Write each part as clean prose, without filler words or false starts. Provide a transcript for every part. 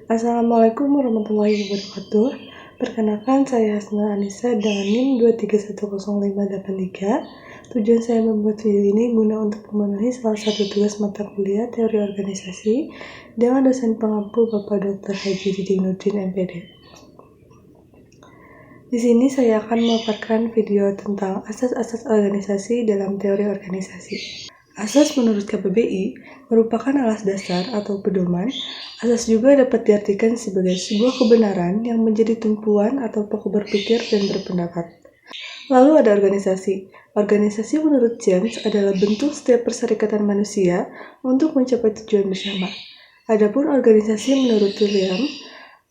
Assalamualaikum warahmatullahi wabarakatuh. Perkenalkan, saya Hasna Anissa dengan NIM 2310583. Tujuan saya membuat video ini guna untuk memenuhi salah satu tugas mata kuliah teori organisasi dengan dosen pengampu Bapak Dr. Haji Diding Nurdin MPD. Di sini saya akan memaparkan video tentang asas-asas organisasi dalam teori organisasi. Asas menurut KBBI merupakan alas dasar atau pedoman. Asas juga dapat diartikan sebagai sebuah kebenaran yang menjadi tumpuan atau pokok berpikir dan berpendapat. Lalu ada organisasi. Organisasi menurut James adalah bentuk setiap perserikatan manusia untuk mencapai tujuan bersama. Adapun organisasi menurut William,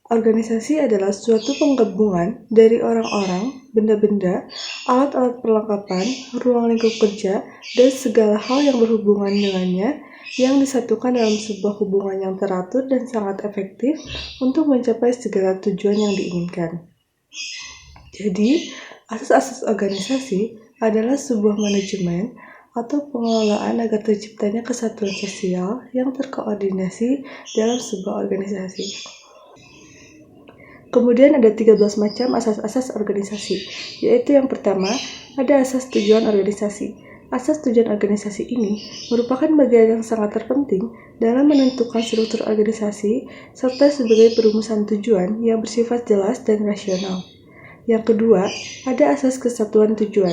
organisasi adalah suatu penggabungan dari orang-orang, benda-benda, alat-alat perlengkapan, ruang lingkup kerja, dan segala hal yang berhubungan dengannya yang disatukan dalam sebuah hubungan yang teratur dan sangat efektif untuk mencapai segala tujuan yang diinginkan. Jadi, asas-asas organisasi adalah sebuah manajemen atau pengelolaan agar terciptanya kesatuan sosial yang terkoordinasi dalam sebuah organisasi. Kemudian ada 13 macam asas-asas organisasi, yaitu yang pertama, ada asas tujuan organisasi. Asas tujuan organisasi ini merupakan bagian yang sangat terpenting dalam menentukan struktur organisasi serta sebagai perumusan tujuan yang bersifat jelas dan rasional. Yang kedua, ada asas kesatuan tujuan.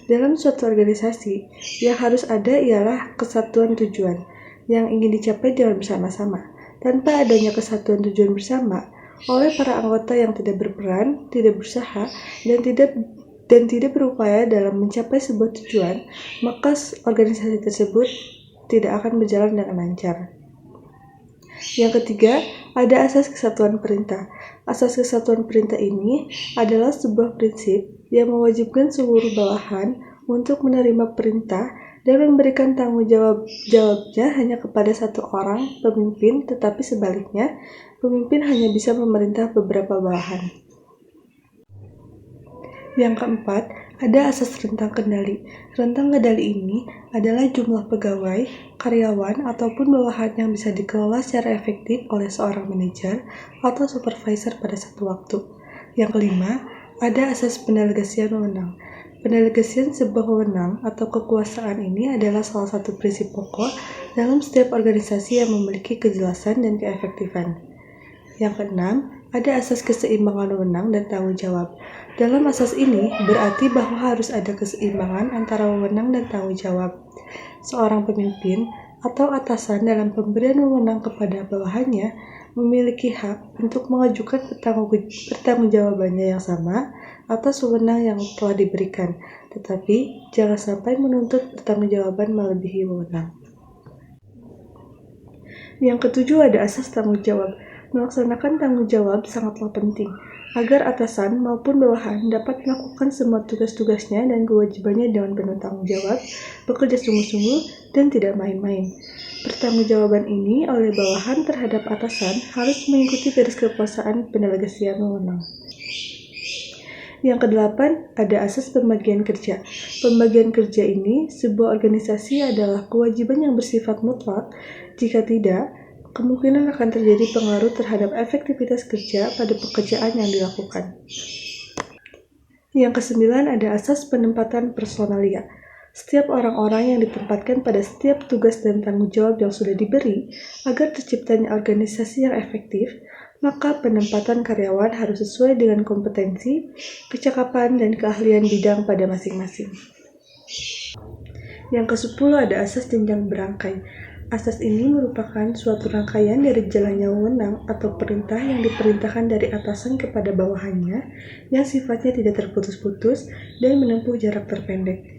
Dalam suatu organisasi, yang harus ada ialah kesatuan tujuan yang ingin dicapai dengan bersama-sama. Tanpa adanya kesatuan tujuan bersama, oleh para anggota yang tidak berperan, tidak berusaha, dan tidak berupaya dalam mencapai sebuah tujuan, maka organisasi tersebut tidak akan berjalan dengan lancar. Yang ketiga, ada asas kesatuan perintah. Asas kesatuan perintah ini adalah sebuah prinsip yang mewajibkan seluruh bawahan untuk menerima perintah dan memberikan tanggung jawabnya hanya kepada satu orang pemimpin, tetapi sebaliknya, pemimpin hanya bisa memerintah beberapa bawahan. Yang keempat, ada asas rentang kendali. Rentang kendali ini adalah jumlah pegawai, karyawan, ataupun bawahan yang bisa dikelola secara efektif oleh seorang manajer atau supervisor pada satu waktu. Yang kelima, ada asas pendelegasian wewenang. Pendelegasian sebuah wewenang atau kekuasaan ini adalah salah satu prinsip pokok dalam setiap organisasi yang memiliki kejelasan dan keefektifan. Yang keenam, ada asas keseimbangan wewenang dan tanggung jawab. Dalam asas ini berarti bahwa harus ada keseimbangan antara wewenang dan tanggung jawab. Seorang pemimpin atau atasan dalam pemberian wewenang kepada bawahannya memiliki hak untuk mengajukan pertanggungjawabannya yang sama atas wewenang yang telah diberikan, tetapi jangan sampai menuntut pertanggungjawaban melebihi wewenang. Yang ketujuh, ada asas tanggung jawab. Melaksanakan tanggung jawab sangatlah penting, agar atasan maupun bawahan dapat melakukan semua tugas-tugasnya dan kewajibannya dengan penuh tanggung jawab, bekerja sungguh-sungguh, dan tidak main-main. Pertanggungjawaban ini oleh bawahan terhadap atasan harus mengikuti garis kekuasaan pendelegasian wewenang. Yang kedelapan, ada asas pembagian kerja. Pembagian kerja ini, sebuah organisasi adalah kewajiban yang bersifat mutlak. Jika tidak, kemungkinan akan terjadi pengaruh terhadap efektivitas kerja pada pekerjaan yang dilakukan. Yang kesembilan, ada asas penempatan personalia. Setiap orang-orang yang ditempatkan pada setiap tugas dan tanggung jawab yang sudah diberi agar terciptanya organisasi yang efektif, maka penempatan karyawan harus sesuai dengan kompetensi, kecakapan, dan keahlian bidang pada masing-masing. Yang ke-10, ada asas jenjang berangkai. Asas ini merupakan suatu rangkaian dari jalannya wewenang atau perintah yang diperintahkan dari atasan kepada bawahannya yang sifatnya tidak terputus-putus dan menempuh jarak terpendek.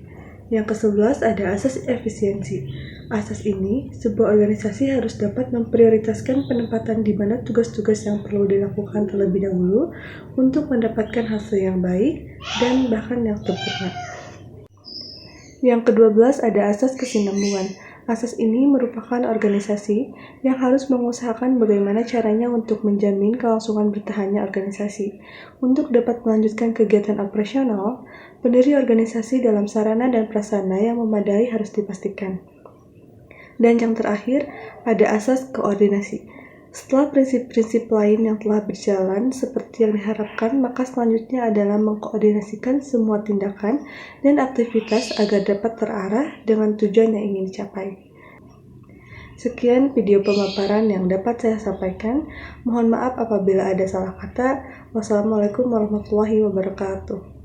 Yang ke-11, ada asas efisiensi. Asas ini, sebuah organisasi harus dapat memprioritaskan penempatan di mana tugas-tugas yang perlu dilakukan terlebih dahulu untuk mendapatkan hasil yang baik dan bahkan yang sempurna. Yang ke-12, ada asas kesinambungan. Asas ini merupakan organisasi yang harus mengusahakan bagaimana caranya untuk menjamin kelangsungan bertahannya organisasi. Untuk dapat melanjutkan kegiatan operasional, pendiri organisasi dalam sarana dan prasarana yang memadai harus dipastikan. Dan yang terakhir, ada asas koordinasi. Setelah prinsip-prinsip lain yang telah berjalan seperti yang diharapkan, maka selanjutnya adalah mengkoordinasikan semua tindakan dan aktivitas agar dapat terarah dengan tujuan yang ingin dicapai. Sekian video pemaparan yang dapat saya sampaikan. Mohon maaf apabila ada salah kata. Wassalamualaikum warahmatullahi wabarakatuh.